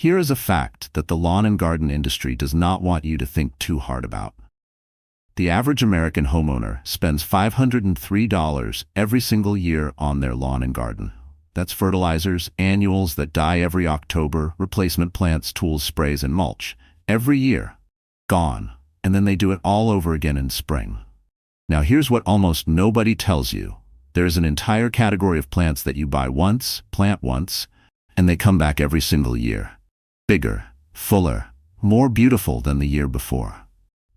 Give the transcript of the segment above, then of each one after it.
Here is a fact that the lawn and garden industry does not want you to think too hard about. The average American homeowner spends $503 every single year on their lawn and garden. That's fertilizers, annuals that die every October, replacement plants, tools, sprays, and mulch. Every year. Gone. And then they do it all over again in spring. Now here's what almost nobody tells you. There's an entire category of plants that you buy once, plant once, and they come back every single year. Bigger, fuller, more beautiful than the year before.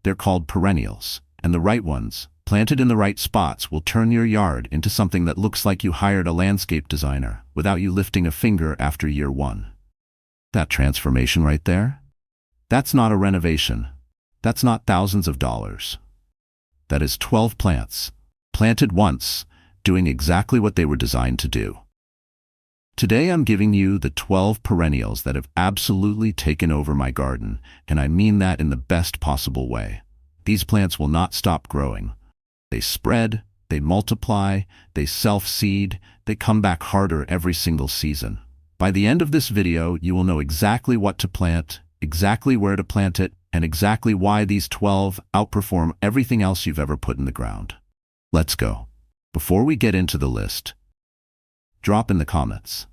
They're called perennials, and the right ones, planted in the right spots, will turn your yard into something that looks like you hired a landscape designer without you lifting a finger after year one. That transformation right there? That's not a renovation. That's not thousands of dollars. That is 12 plants, planted once, doing exactly what they were designed to do. Today I'm giving you the 12 perennials that have absolutely taken over my garden, and I mean that in the best possible way. These plants will not stop growing. They spread, they multiply, they self-seed, they come back harder every single season. By the end of this video, you will know exactly what to plant, exactly where to plant it, and exactly why these 12 outperform everything else you've ever put in the ground. Let's go. Before we get into the list, drop in the comments.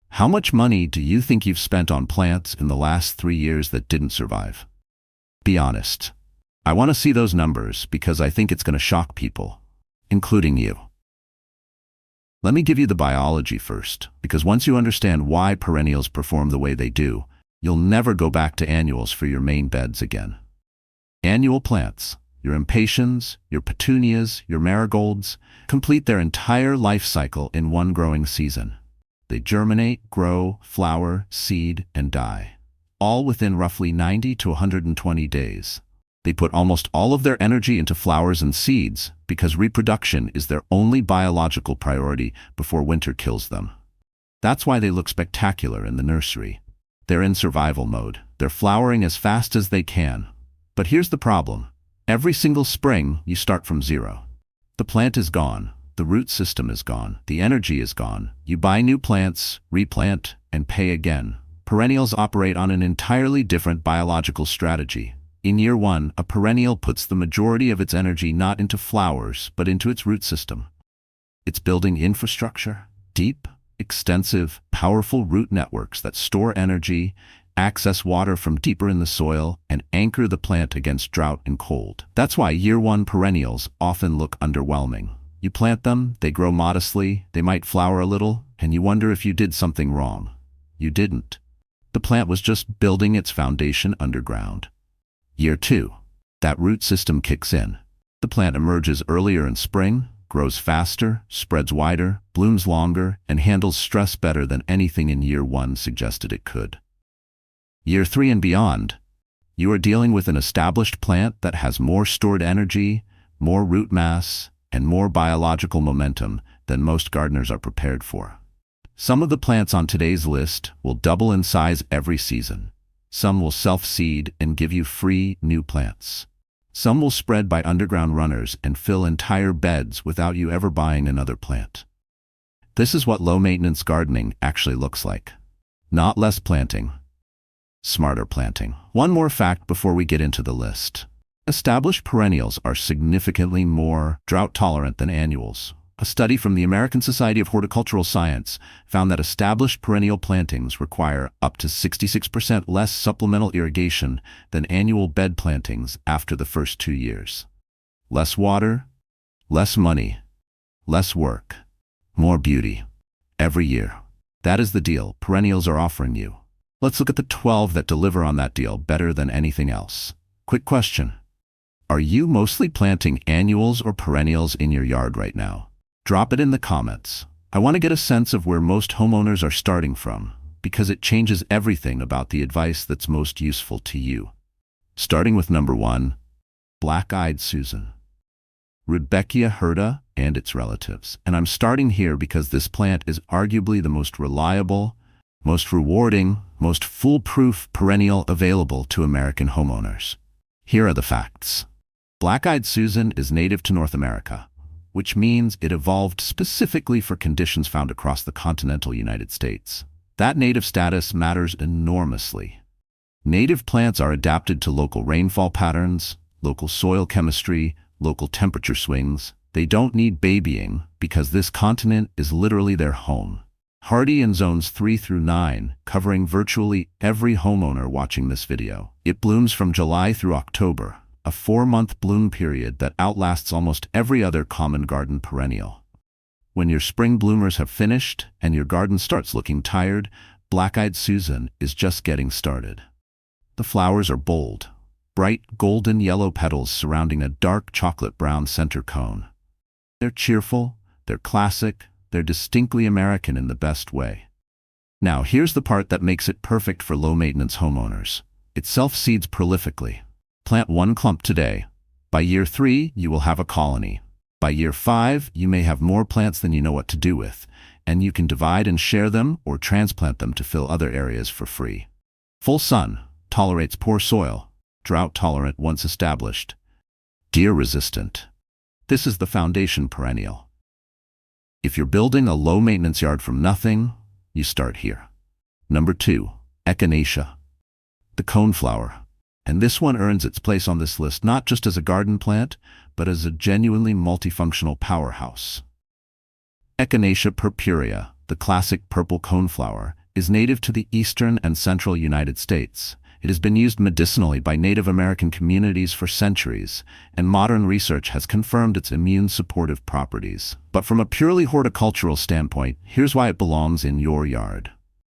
How much money do you think you've spent on plants in the last 3 years that didn't survive? Be honest. I want to see those numbers because I think it's going to shock people, including you. Let me give you the biology first, because once you understand why perennials perform the way they do, you'll never go back to annuals for your main beds again. Annual plants, your impatiens, your petunias, your marigolds, complete their entire life cycle in one growing season. They germinate, grow, flower, seed, and die, all within roughly 90 to 120 days. They put almost all of their energy into flowers and seeds because reproduction is their only biological priority before winter kills them. That's why they look spectacular in the nursery. They're in survival mode. They're flowering as fast as they can. But here's the problem. Every single spring, you start from zero. The plant is gone. The root system is gone. The energy is gone. You buy new plants, replant, and pay again. Perennials operate on an entirely different biological strategy. In year one, a perennial puts the majority of its energy not into flowers, but into its root system. It's building infrastructure, deep, extensive, powerful root networks that store energy, access water from deeper in the soil, and anchor the plant against drought and cold. That's why year one perennials often look underwhelming. You plant them, they grow modestly, they might flower a little, and you wonder if you did something wrong. You didn't. The plant was just building its foundation underground. Year two, that root system kicks in. The plant emerges earlier in spring, grows faster, spreads wider, blooms longer, and handles stress better than anything in year one suggested it could. Year three and beyond, you are dealing with an established plant that has more stored energy, more root mass, and more biological momentum than most gardeners are prepared for. Some of the plants on today's list will double in size every season. Some will self-seed and give you free new plants. Some will spread by underground runners and fill entire beds without you ever buying another plant. This is what low-maintenance gardening actually looks like. Not less planting, smarter planting. One more fact before we get into the list. Established perennials are significantly more drought-tolerant than annuals. A study from the American Society of Horticultural Science found that established perennial plantings require up to 66% less supplemental irrigation than annual bed plantings after the first 2 years. Less water, less money, less work, more beauty. Every year. That is the deal perennials are offering you. Let's look at the 12 that deliver on that deal better than anything else. Quick question. Are you mostly planting annuals or perennials in your yard right now? Drop it in the comments. I want to get a sense of where most homeowners are starting from, because it changes everything about the advice that's most useful to you. Starting with number 1, Black-Eyed Susan. Rudbeckia hirta and its relatives. And I'm starting here because this plant is arguably the most reliable, most rewarding, most foolproof perennial available to American homeowners. Here are the facts. Black-Eyed Susan is native to North America, which means it evolved specifically for conditions found across the continental United States. That native status matters enormously. Native plants are adapted to local rainfall patterns, local soil chemistry, local temperature swings. They don't need babying because this continent is literally their home. Hardy in zones 3 through 9, covering virtually every homeowner watching this video. It blooms from July through October, a 4-month bloom period that outlasts almost every other common garden perennial. When your spring bloomers have finished and your garden starts looking tired, Black-Eyed Susan is just getting started. The flowers are bold, bright golden yellow petals surrounding a dark chocolate brown center cone. They're cheerful, they're classic, they're distinctly American in the best way. Now here's the part that makes it perfect for low-maintenance homeowners. It self-seeds prolifically. Plant 1 clump today. By year 3, you will have a colony. By year 5, you may have more plants than you know what to do with, and you can divide and share them or transplant them to fill other areas for free. Full sun. Tolerates poor soil, drought tolerant once established, deer resistant. This is the foundation perennial. If you're building a low maintenance yard from nothing, you start here. Number 2, Echinacea, the coneflower. And this one earns its place on this list not just as a garden plant, but as a genuinely multifunctional powerhouse. Echinacea purpurea, the classic purple coneflower, is native to the eastern and central United States. It has been used medicinally by Native American communities for centuries, and modern research has confirmed its immune-supportive properties. But from a purely horticultural standpoint, here's why it belongs in your yard.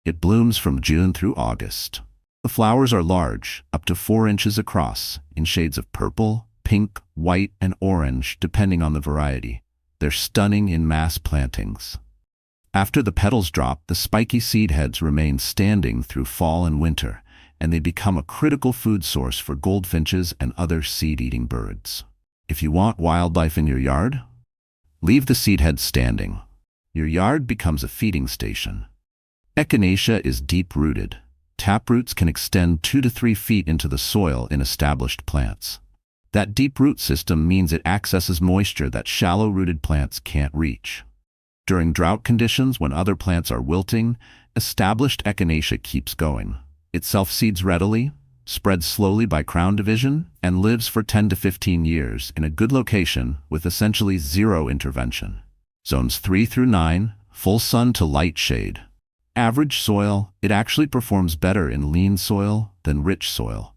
It blooms from June through August. The flowers are large, up to 4 inches across, in shades of purple, pink, white, and orange, depending on the variety. They're stunning in mass plantings. After the petals drop, the spiky seed heads remain standing through fall and winter, and they become a critical food source for goldfinches and other seed-eating birds. If you want wildlife in your yard, leave the seed heads standing. Your yard becomes a feeding station. Echinacea is deep-rooted. Taproots can extend 2 to 3 feet into the soil in established plants. That deep root system means it accesses moisture that shallow-rooted plants can't reach. During drought conditions, when other plants are wilting, established Echinacea keeps going. It self-seeds readily, spreads slowly by crown division, and lives for 10 to 15 years in a good location with essentially zero intervention. Zones 3 through 9, full sun to light shade. Average soil, it actually performs better in lean soil than rich soil.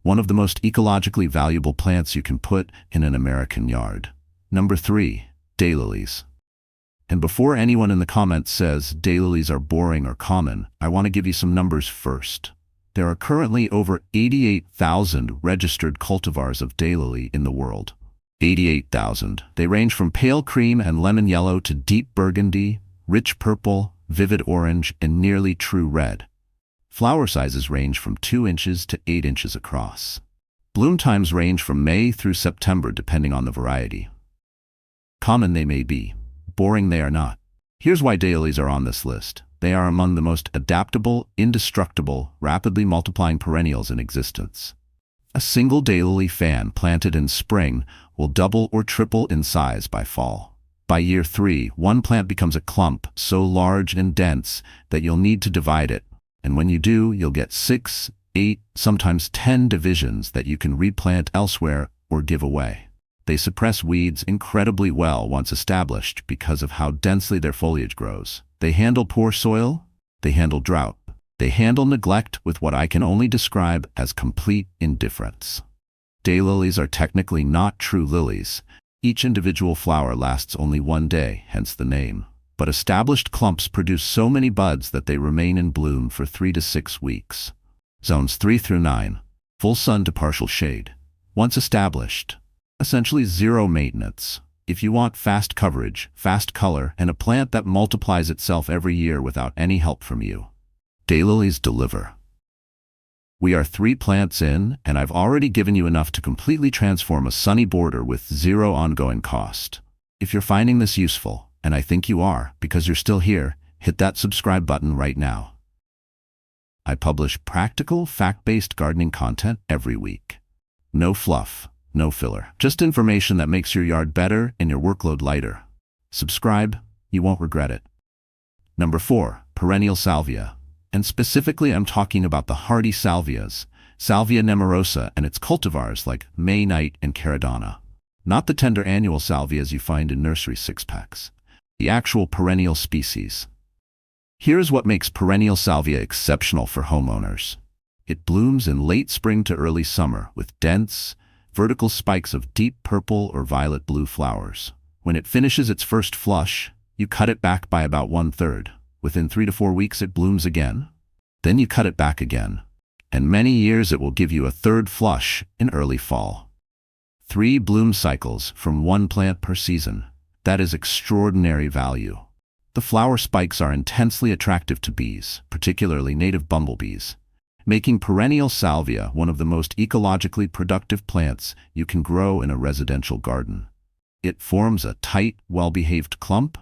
One of the most ecologically valuable plants you can put in an American yard. Number 3, daylilies. And before anyone in the comments says daylilies are boring or common, I want to give you some numbers first. There are currently over 88,000 registered cultivars of daylily in the world. 88,000. They range from pale cream and lemon yellow to deep burgundy, rich purple, vivid orange, and nearly true red. Flower sizes range from 2 inches to 8 inches across. Bloom times range from May through September depending on the variety. Common they may be. Boring they are not. Here's why daylilies are on this list. They are among the most adaptable, indestructible, rapidly multiplying perennials in existence. A single daylily fan planted in spring will double or triple in size by fall. By year 3, one plant becomes a clump so large and dense that you'll need to divide it. And when you do, you'll get 6, 8, sometimes 10 divisions that you can replant elsewhere or give away. They suppress weeds incredibly well once established because of how densely their foliage grows. They handle poor soil, they handle drought, they handle neglect with what I can only describe as complete indifference. Daylilies are technically not true lilies. Each individual flower lasts only 1 day, hence the name. But established clumps produce so many buds that they remain in bloom for 3 to 6 weeks. Zones 3 through 9, full sun to partial shade. Once established, essentially zero maintenance. If you want fast coverage, fast color, and a plant that multiplies itself every year without any help from you, daylilies deliver. We are 3 plants in, and I've already given you enough to completely transform a sunny border with zero ongoing cost. If you're finding this useful, and I think you are because you're still here, hit that subscribe button right now. I publish practical, fact-based gardening content every week. No fluff. No filler. Just information that makes your yard better and your workload lighter. Subscribe, you won't regret it. Number 4, perennial salvia. And specifically I'm talking about the hardy salvias, Salvia nemorosa and its cultivars like May Night and Caradonna. Not the tender annual salvias you find in nursery six-packs. The actual perennial species. Here's what makes perennial salvia exceptional for homeowners. It blooms in late spring to early summer with dense, vertical spikes of deep purple or violet blue flowers. When it finishes its first flush, you cut it back by about 1/3. Within 3 to 4 weeks it blooms again. Then you cut it back again. And many years it will give you a third flush in early fall. 3 bloom cycles from 1 plant per season. That is extraordinary value. The flower spikes are intensely attractive to bees, particularly native bumblebees, making perennial salvia one of the most ecologically productive plants you can grow in a residential garden. It forms a tight, well-behaved clump.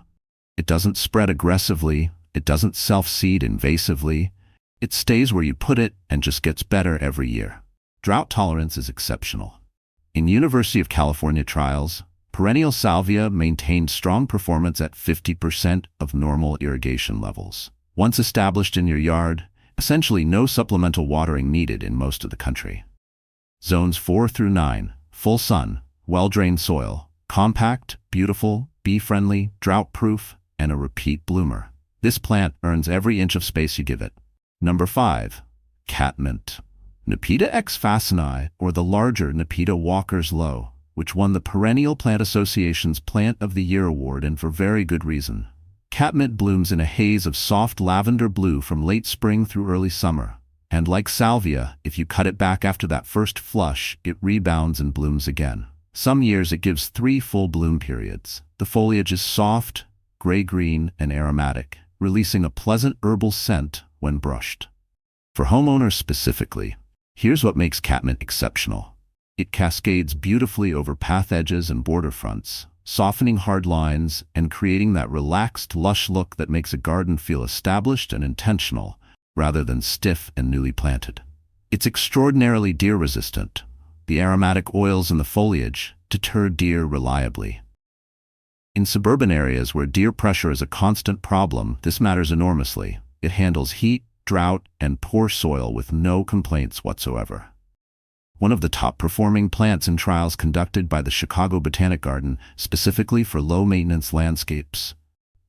It doesn't spread aggressively. It doesn't self-seed invasively. It stays where you put it and just gets better every year. Drought tolerance is exceptional. In University of California trials, perennial salvia maintained strong performance at 50% of normal irrigation levels. Once established in your yard, essentially no supplemental watering needed in most of the country. Zones 4 through 9, full sun, well-drained soil, compact, beautiful, bee-friendly, drought-proof, and a repeat bloomer. This plant earns every inch of space you give it. Number 5. Catmint. Nepeta X Fascini, or the larger Nepeta Walker's Low, which won the Perennial Plant Association's Plant of the Year award, and for very good reason. Catmint blooms in a haze of soft lavender blue from late spring through early summer. And like salvia, if you cut it back after that first flush, it rebounds and blooms again. Some years it gives 3 full bloom periods. The foliage is soft, gray-green, and aromatic, releasing a pleasant herbal scent when brushed. For homeowners specifically, here's what makes catmint exceptional. It cascades beautifully over path edges and border fronts, softening hard lines and creating that relaxed, lush look that makes a garden feel established and intentional, rather than stiff and newly planted. It's extraordinarily deer-resistant. The aromatic oils in the foliage deter deer reliably. In suburban areas where deer pressure is a constant problem, this matters enormously. It handles heat, drought, and poor soil with no complaints whatsoever. One of the top-performing plants in trials conducted by the Chicago Botanic Garden specifically for low-maintenance landscapes.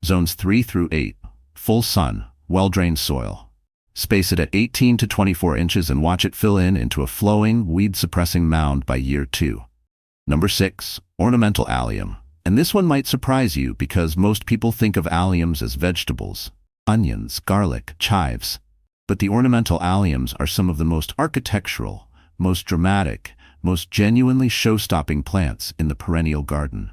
Zones 3 through 8, full sun, well-drained soil. Space it at 18 to 24 inches and watch it fill in into a flowing, weed-suppressing mound by year 2. Number 6. Ornamental allium. And this one might surprise you because most people think of alliums as vegetables, onions, garlic, chives. But the ornamental alliums are some of the most architectural, most dramatic, most genuinely show-stopping plants in the perennial garden.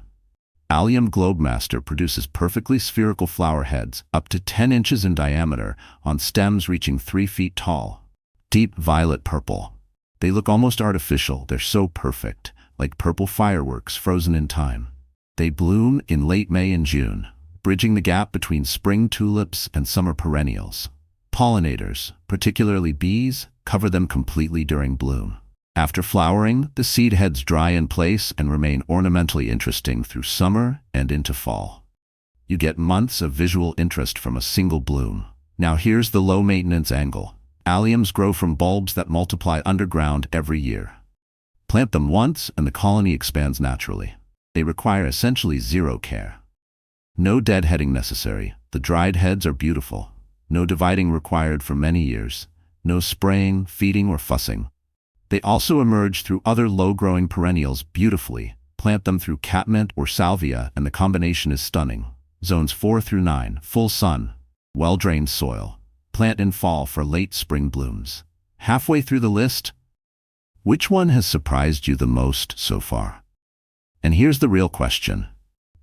Allium Globemaster produces perfectly spherical flower heads up to 10 inches in diameter on stems reaching 3 feet tall. Deep violet purple. They look almost artificial. They're so perfect, like purple fireworks frozen in time. They bloom in late May and June, bridging the gap between spring tulips and summer perennials. Pollinators, particularly bees, cover them completely during bloom. After flowering, the seed heads dry in place and remain ornamentally interesting through summer and into fall. You get months of visual interest from a single bloom. Now here's the low-maintenance angle. Alliums grow from bulbs that multiply underground every year. Plant them once and the colony expands naturally. They require essentially zero care. No deadheading necessary. The dried heads are beautiful. No dividing required for many years. No spraying, feeding, or fussing. They also emerge through other low-growing perennials beautifully. Plant them through catmint or salvia and the combination is stunning. Zones 4 through 9, full sun, well-drained soil. Plant in fall for late spring blooms. Halfway through the list, which one has surprised you the most so far? And here's the real question.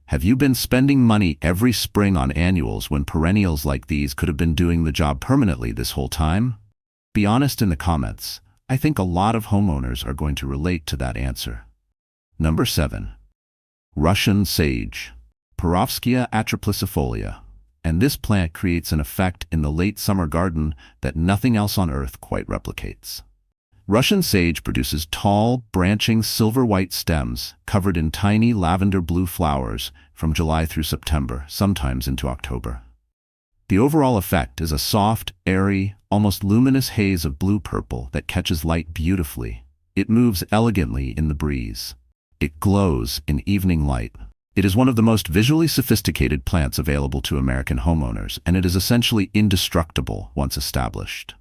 Have you been spending money every spring on annuals when perennials like these could have been doing the job permanently this whole time? Be honest in the comments. I think a lot of homeowners are going to relate to that answer. Number 7. Russian sage. Perovskia atroplicifolia. And this plant creates an effect in the late summer garden that nothing else on earth quite replicates. Russian sage produces tall, branching silver-white stems covered in tiny lavender blue flowers from July through September, sometimes into October. The overall effect is a soft, airy, almost luminous haze of blue-purple that catches light beautifully. It moves elegantly in the breeze. It glows in evening light. It is one of the most visually sophisticated plants available to American homeowners, and it is essentially indestructible once established.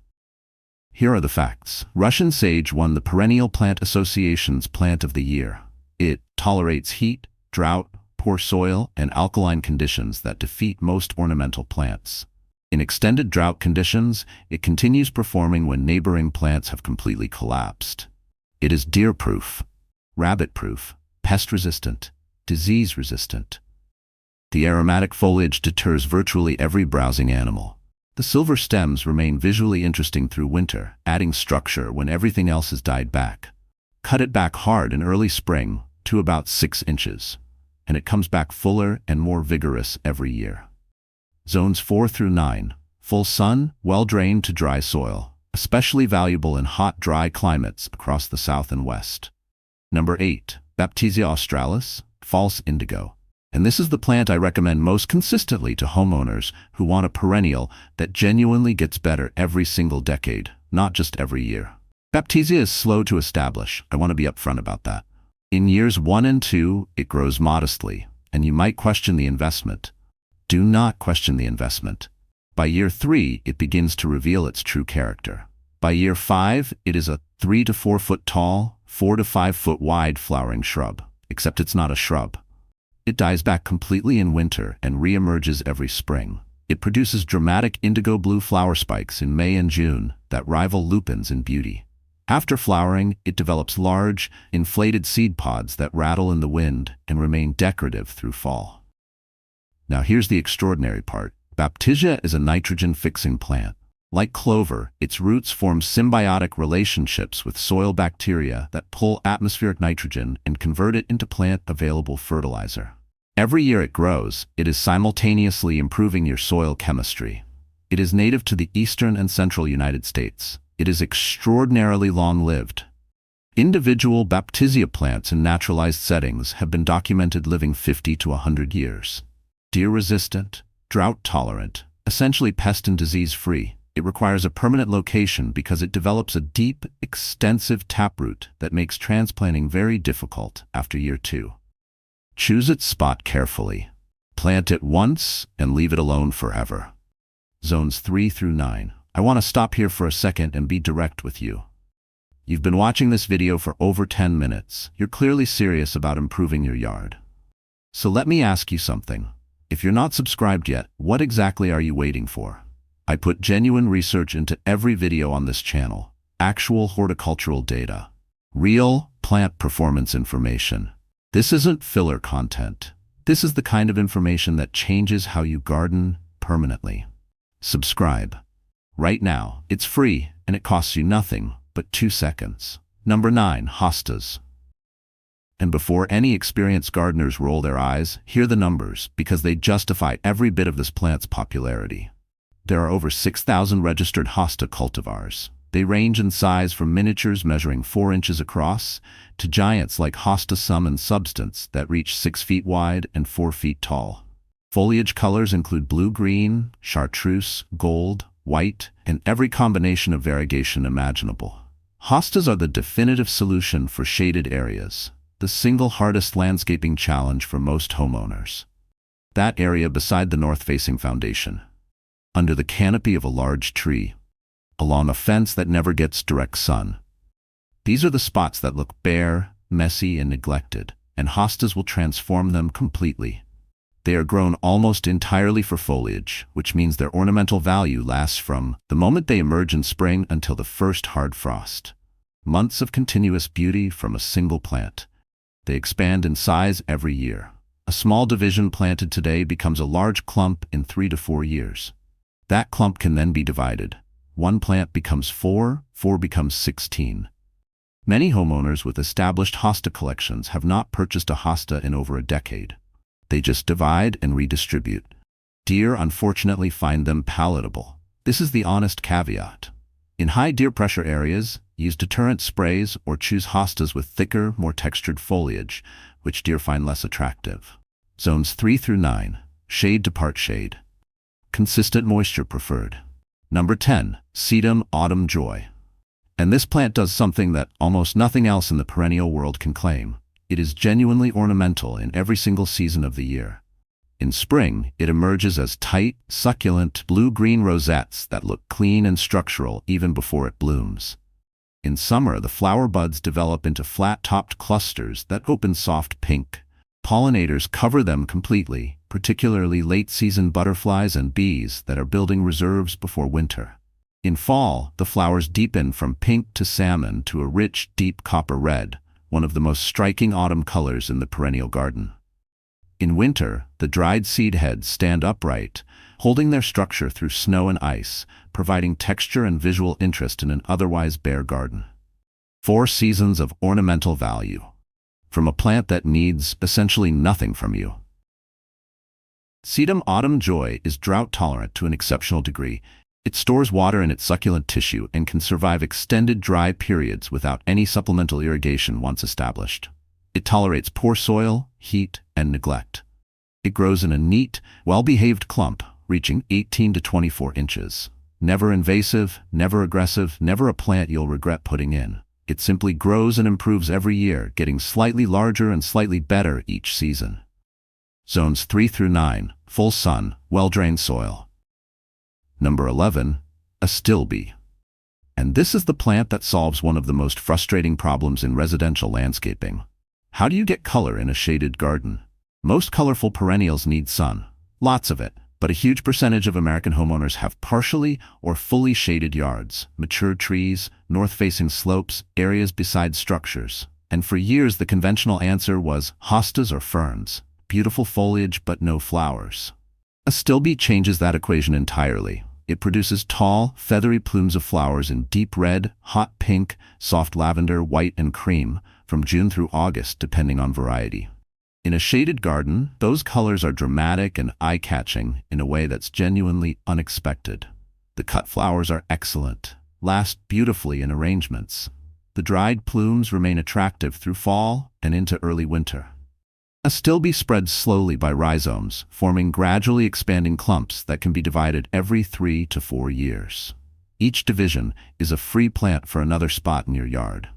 Here are the facts. Russian sage won the Perennial Plant Association's Plant of the Year. It tolerates heat, drought, poor soil, and alkaline conditions that defeat most ornamental plants. In extended drought conditions, it continues performing when neighboring plants have completely collapsed. It is deer-proof, rabbit-proof, pest-resistant, disease-resistant. The aromatic foliage deters virtually every browsing animal. The silver stems remain visually interesting through winter, adding structure when everything else has died back. Cut it back hard in early spring to about 6 inches, and it comes back fuller and more vigorous every year. Zones 4 through 9. Full sun, well-drained to dry soil, especially valuable in hot, dry climates across the south and west. Number 8. Baptisia australis, false indigo. And this is the plant I recommend most consistently to homeowners who want a perennial that genuinely gets better every single decade, not just every year. Baptisia is slow to establish. I want to be upfront about that. In years 1 and 2, it grows modestly, and you might question the investment. Do not question the investment. By year 3, it begins to reveal its true character. By year 5, it is a 3 to 4 foot tall, 4 to 5 foot wide flowering shrub, except it's not a shrub. It dies back completely in winter and re-emerges every spring. It produces dramatic indigo blue flower spikes in May and June that rival lupins in beauty. After flowering, it develops large, inflated seed pods that rattle in the wind and remain decorative through fall. Now here's the extraordinary part. Baptisia is a nitrogen-fixing plant. Like clover, its roots form symbiotic relationships with soil bacteria that pull atmospheric nitrogen and convert it into plant-available fertilizer. Every year it grows, it is simultaneously improving your soil chemistry. It is native to the eastern and central United States. It is extraordinarily long-lived. Individual Baptisia plants in naturalized settings have been documented living 50 to 100 years. Deer-resistant, drought-tolerant, essentially pest and disease-free. It requires a permanent location because it develops a deep, extensive taproot that makes transplanting very difficult after year 2. Choose its spot carefully. Plant it once and leave it alone forever. Zones 3 through 9. I want to stop here for a second and be direct with you. You've been watching this video for over 10 minutes. You're clearly serious about improving your yard. So let me ask you something. If you're not subscribed yet, what exactly are you waiting for? I put genuine research into every video on this channel. Actual horticultural data. Real plant performance information. This isn't filler content. This is the kind of information that changes how you garden permanently. Subscribe. Right now, it's free and it costs you nothing but 2 seconds. Number 9. Hostas. And before any experienced gardeners roll their eyes, hear the numbers because they justify every bit of this plant's popularity. There are over 6,000 registered hosta cultivars. They range in size from miniatures measuring 4 inches across to giants like Hosta Sum and Substance that reach 6 feet wide and 4 feet tall. Foliage colors include blue-green, chartreuse, gold, white, and every combination of variegation imaginable. Hostas are the definitive solution for shaded areas, the single hardest landscaping challenge for most homeowners. That area beside the north-facing foundation, under the canopy of a large tree, along a fence that never gets direct sun. These are the spots that look bare, messy, and neglected, and hostas will transform them completely. They are grown almost entirely for foliage, which means their ornamental value lasts from the moment they emerge in spring until the first hard frost. Months of continuous beauty from a single plant. They expand in size every year. A small division planted today becomes a large clump in 3 to 4 years. That clump can then be divided. 1 plant becomes 4, 4 becomes 16. Many homeowners with established hosta collections have not purchased a hosta in over a decade. They just divide and redistribute. Deer unfortunately find them palatable. This is the honest caveat. In high deer pressure areas, use deterrent sprays or choose hostas with thicker, more textured foliage, which deer find less attractive. Zones 3 through 9. Shade to part shade. consistent moisture preferred. Number 10. Sedum Autumn Joy. And this plant does something that almost nothing else in the perennial world can claim. It is genuinely ornamental in every single season of the year. In spring, it emerges as tight, succulent, blue-green rosettes that look clean and structural even before it blooms. In summer, the flower buds develop into flat-topped clusters that open soft pink. Pollinators cover them completely, particularly late-season butterflies and bees that are building reserves before winter. In fall, the flowers deepen from pink to salmon to a rich, deep copper red, one of the most striking autumn colors in the perennial garden. In winter, the dried seed heads stand upright, holding their structure through snow and ice, providing texture and visual interest in an otherwise bare garden. 4 seasons of ornamental value. From a plant that needs essentially nothing from you. Sedum Autumn Joy is drought tolerant to an exceptional degree. It stores water in its succulent tissue and can survive extended dry periods without any supplemental irrigation once established. It tolerates poor soil, heat, and neglect. It grows in a neat, well-behaved clump, reaching 18 to 24 inches. Never invasive, never aggressive, never a plant you'll regret putting in. It simply grows and improves every year, getting slightly larger and slightly better each season. Zones 3 through 9, full sun, well-drained soil. Number 11. Astilbe. And this is the plant that solves one of the most frustrating problems in residential landscaping. How do you get color in a shaded garden? Most colorful perennials need sun, lots of it, but a huge percentage of American homeowners have partially or fully shaded yards, mature trees, north-facing slopes, areas beside structures. And for years the conventional answer was hostas or ferns, beautiful foliage but no flowers. Astilbe changes that equation entirely. It produces tall, feathery plumes of flowers in deep red, hot pink, soft lavender, white, and cream, from June through August, depending on variety. In a shaded garden, those colors are dramatic and eye-catching in a way that's genuinely unexpected. The cut flowers are excellent, last beautifully in arrangements. The dried plumes remain attractive through fall and into early winter. Astilbe spreads slowly by rhizomes, forming gradually expanding clumps that can be divided every 3 to 4 years. Each division is a free plant for another spot in your yard.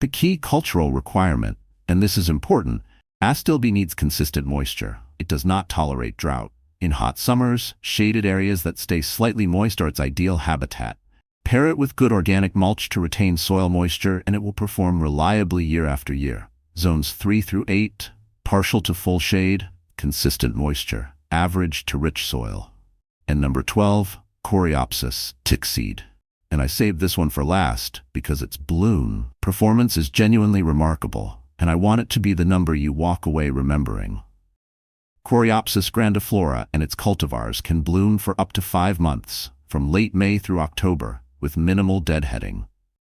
The key cultural requirement, and this is important, Astilbe needs consistent moisture. It does not tolerate drought. In hot summers, shaded areas that stay slightly moist are its ideal habitat. Pair it with good organic mulch to retain soil moisture and it will perform reliably year after year. Zones 3 through 8, partial to full shade, consistent moisture, average to rich soil. And number 12, Coreopsis, Tickseed. And I saved this one for last because its bloom performance is genuinely remarkable, and I want it to be the number you walk away remembering. Coreopsis grandiflora and its cultivars can bloom for up to 5 months, from late May through October, with minimal deadheading.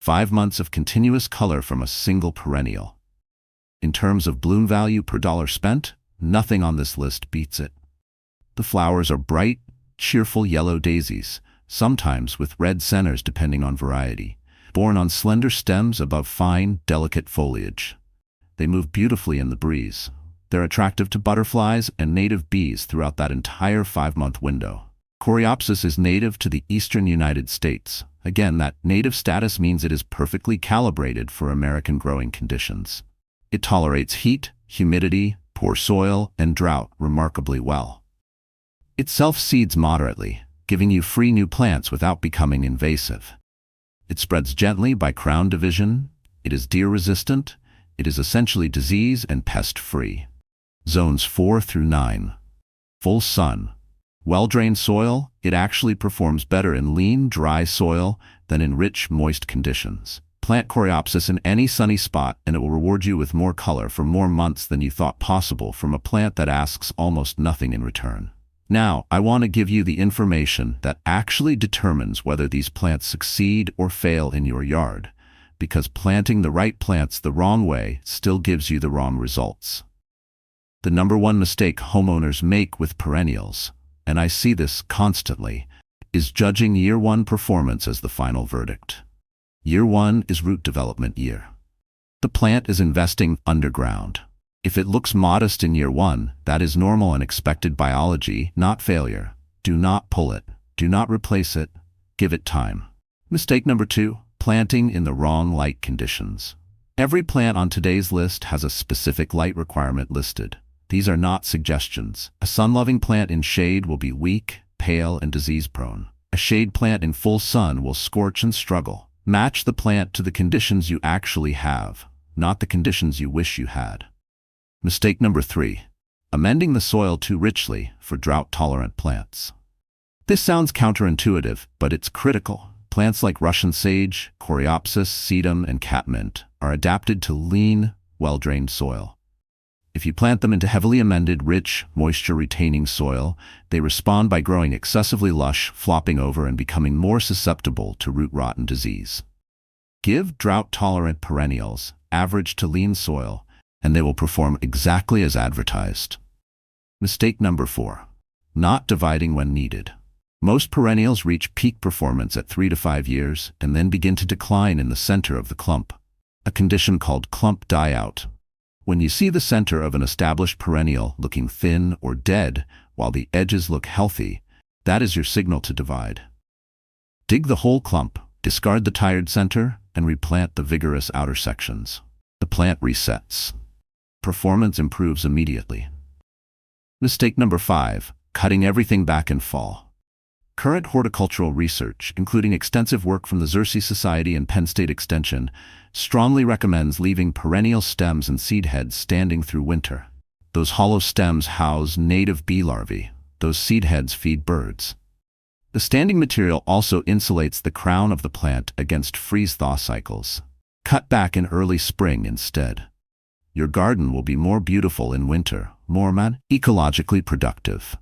5 months of continuous color from a single perennial. In terms of bloom value per dollar spent, nothing on this list beats it. The flowers are bright, cheerful yellow daisies, sometimes with red centers depending on variety, borne on slender stems above fine, delicate foliage. They move beautifully in the breeze. They're attractive to butterflies and native bees throughout that entire 5-month window. Coreopsis is native to the eastern United States. Again, that native status means it is perfectly calibrated for American growing conditions. It tolerates heat, humidity, poor soil, and drought remarkably well. It self-seeds moderately, giving you free new plants without becoming invasive. It spreads gently by crown division. It is deer-resistant. It is essentially disease and pest-free. Zones 4 through 9. Full sun. Well-drained soil. It actually performs better in lean, dry soil than in rich, moist conditions. Plant Coreopsis in any sunny spot and it will reward you with more color for more months than you thought possible from a plant that asks almost nothing in return. Now, I want to give you the information that actually determines whether these plants succeed or fail in your yard, because planting the right plants the wrong way still gives you the wrong results. The number one mistake homeowners make with perennials, and I see this constantly, is judging year one performance as the final verdict. Year one is root development year. The plant is investing underground. If it looks modest in year one, that is normal and expected biology, not failure. Do not pull it. Do not replace it. Give it time. Mistake number 2, planting in the wrong light conditions. Every plant on today's list has a specific light requirement listed. These are not suggestions. A sun-loving plant in shade will be weak, pale, and disease-prone. A shade plant in full sun will scorch and struggle. Match the plant to the conditions you actually have, not the conditions you wish you had. Mistake number 3, amending the soil too richly for drought-tolerant plants. This sounds counterintuitive, but it's critical. Plants like Russian sage, Coreopsis, Sedum, and Catmint are adapted to lean, well-drained soil. If you plant them into heavily amended, rich, moisture-retaining soil, they respond by growing excessively lush, flopping over, and becoming more susceptible to root rot and disease. Give drought-tolerant perennials average to lean soil, and they will perform exactly as advertised. Mistake number 4, not dividing when needed. Most perennials reach peak performance at 3 to 5 years and then begin to decline in the center of the clump, a condition called clump die-out. When you see the center of an established perennial looking thin or dead while the edges look healthy, that is your signal to divide. Dig the whole clump, discard the tired center, and replant the vigorous outer sections. The plant resets. Performance improves immediately. Mistake number 5, cutting everything back in fall. Current horticultural research, including extensive work from the Xerces Society and Penn State Extension, strongly recommends leaving perennial stems and seed heads standing through winter. Those hollow stems house native bee larvae. Those seed heads feed birds. The standing material also insulates the crown of the plant against freeze-thaw cycles. Cut back in early spring instead. Your garden will be more beautiful in winter, more ecologically productive.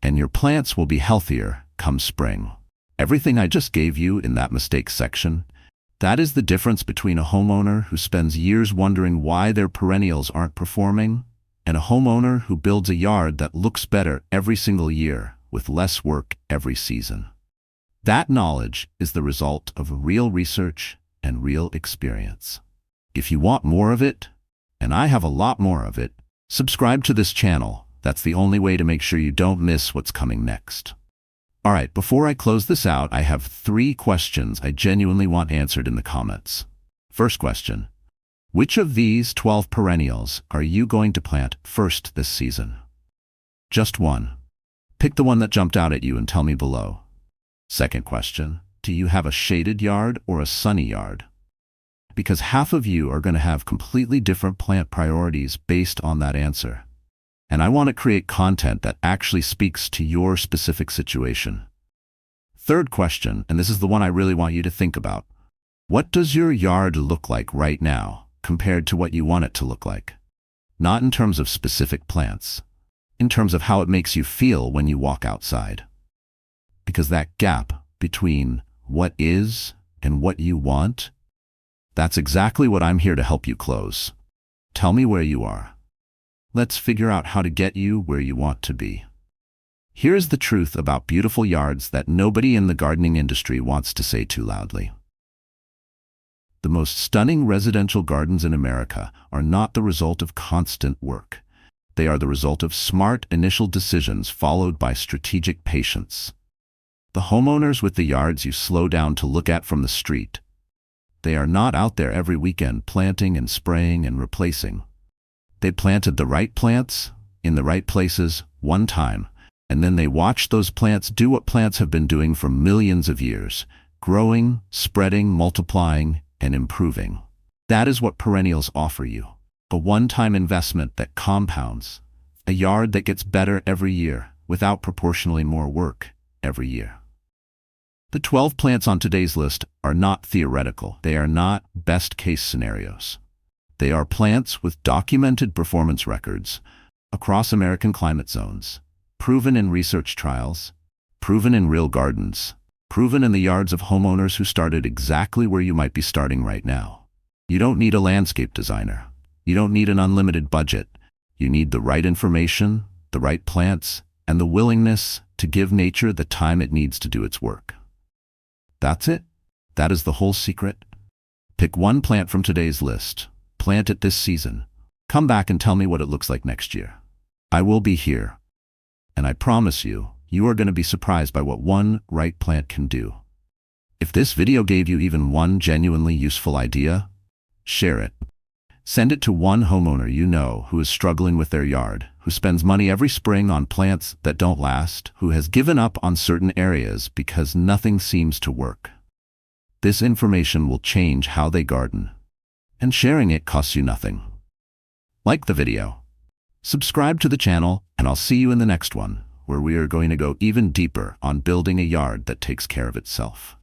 And your plants will be healthier come spring. Everything I just gave you in that mistakes section, that is the difference between a homeowner who spends years wondering why their perennials aren't performing and a homeowner who builds a yard that looks better every single year with less work every season. That knowledge is the result of real research and real experience. If you want more of it, and I have a lot more of it, subscribe to this channel. That's the only way to make sure you don't miss what's coming next. All right, before I close this out, I have 3 questions I genuinely want answered in the comments. First question, which of these 12 perennials are you going to plant first this season? Just one. Pick the one that jumped out at you and tell me below. Second question, do you have a shaded yard or a sunny yard? Because half of you are going to have completely different plant priorities based on that answer. And I want to create content that actually speaks to your specific situation. Third question, and this is the one I really want you to think about. What does your yard look like right now compared to what you want it to look like? Not in terms of specific plants, in terms of how it makes you feel when you walk outside. Because that gap between what is and what you want, that's exactly what I'm here to help you close. Tell me where you are. Let's figure out how to get you where you want to be. Here's the truth about beautiful yards that nobody in the gardening industry wants to say too loudly. The most stunning residential gardens in America are not the result of constant work. They are the result of smart initial decisions followed by strategic patience. The homeowners with the yards you slow down to look at from the street, they are not out there every weekend planting and spraying and replacing. They planted the right plants in the right places one time, and then they watched those plants do what plants have been doing for millions of years, growing, spreading, multiplying, and improving. That is what perennials offer you. A one-time investment that compounds, a yard that gets better every year without proportionally more work every year. The 12 plants on today's list are not theoretical. They are not best-case scenarios. They are plants with documented performance records across American climate zones, proven in research trials, proven in real gardens, proven in the yards of homeowners who started exactly where you might be starting right now. You don't need a landscape designer. You don't need an unlimited budget. You need the right information, the right plants, and the willingness to give nature the time it needs to do its work. That's it. That is the whole secret. Pick one plant from today's list. Plant it this season. Come back and tell me what it looks like next year. I will be here. And I promise you, you are going to be surprised by what one right plant can do. If this video gave you even one genuinely useful idea, share it. Send it to one homeowner you know who is struggling with their yard, who spends money every spring on plants that don't last, who has given up on certain areas because nothing seems to work. This information will change how they garden, and sharing it costs you nothing. Like the video, subscribe to the channel, and I'll see you in the next one, where we are going to go even deeper on building a yard that takes care of itself.